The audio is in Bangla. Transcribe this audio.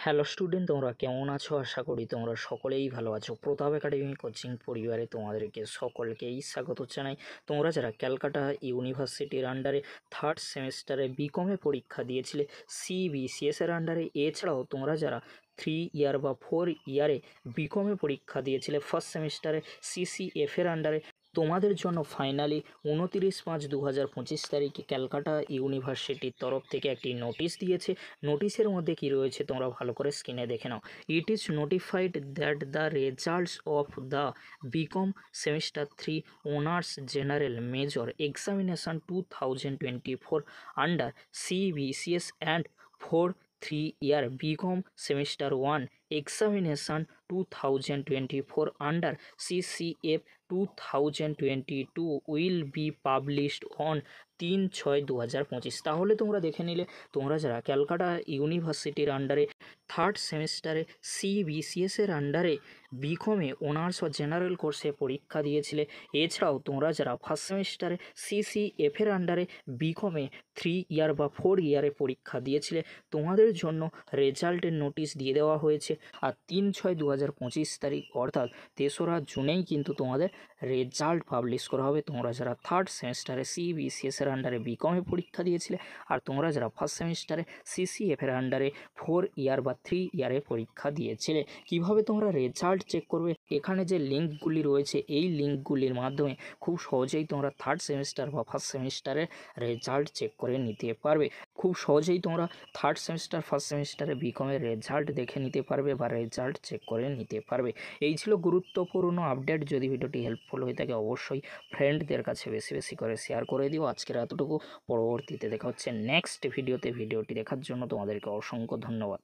হ্যালো স্টুডেন্ট, তোমরা কেমন আছো? আশা করি তোমরা সকলেই ভালো আছো। প্রতাপ একাডেমি কোচিং পরিবারে তোমাদেরকে সকলকেই স্বাগত জানাই। তোমরা যারা ক্যালকাটা ইউনিভার্সিটির আন্ডারে থার্ড সেমিস্টারে বিকমে পরীক্ষা দিয়েছিলে সিবিসিএস এর আন্ডারে, এছাড়াও তোমরা যারা 3 ইয়ার বা 4 ইয়ারে বিকমে পরীক্ষা দিয়েছিলে ফার্স্ট সেমিস্টারে সিসিএফ এর আন্ডারে, তোমাদের জন্য ফাইনালি 29/5/2025 তারিখে ক্যালকাটা ইউনিভার্সিটির তরফ থেকে একটি নোটিশ দিয়েছে। নোটিশের মধ্যে কি রয়েছে তোমরা ভালো করে স্ক্রিনে দেখে নাও। It is notified that the results of the BCom semester 3 honours general major examination 2024 under CBCS and 4 3 year BCom semester 1 examination 2024 under CCF 2022 will be published on 3/6/2025। তাহলে তোমরা দেখে নিলে, তোমরা যারা ক্যালকাটা ইউনিভার্সিটির আন্ডারে থার্ড সেমিস্টারে সিবিসিএস এর আন্ডারে বিকমে অনার্স ও জেনারেল কোর্সে পরীক্ষা দিয়েছিলে, এছাড়াও তোমরা যারা ফার্স্ট সেমিস্টারে সিসিএফ এর আন্ডারে বিকমে 3 ইয়ার বা 4 ইয়ারে পরীক্ষা দিয়েছিলে, তোমাদের জন্য রেজাল্টের নোটিশ দিয়ে দেওয়া হয়েছে। আর 3/6/2025 তারিখ অর্থাৎ 3রা জুনেই কিন্তু তোমাদের রেজাল্ট পাবলিশ করা হবে। তোমরা যারা থার্ড সেমিস্টারে সিবিসিএস এর আন্ডারে বিকমে পরীক্ষা দিয়েছিলে, আর তোমরা যারা ফার্স্ট সেমিস্টারে সিসিএফ এর আন্ডারে 4 ইয়ার বা 3 ইয়ারে পরীক্ষা দিয়েছিলে। কিভাবে তোমরা রেজাল্ট চেক করবে? এখানে যে লিঙ্কগুলি রয়েছে, এই লিঙ্কগুলির মাধ্যমে খুব সহজেই তোমরা থার্ড সেমিস্টার বা ফার্স্ট সেমিস্টারের রেজাল্ট চেক করে নিতে পারবে। খুব সহজেই তোমরা থার্ড সেমিস্টার ফার্স্ট সেমিস্টারে বিকমের রেজাল্ট দেখে নিতে পারবে বা রেজাল্ট চেক করে নিতে পারবে। এই ছিল গুরুত্বপূর্ণ আপডেট। যদি ভিডিওটি হেল্পফুল হয়ে থাকে অবশ্যই ফ্রেন্ডদের কাছে বেশি বেশি করে শেয়ার করে দিও। আজকের এতটুকু, পরবর্তীতে দেখা হচ্ছে নেক্সট ভিডিওতে। ভিডিওটি দেখার জন্য তোমাদেরকে অসংখ্য ধন্যবাদ।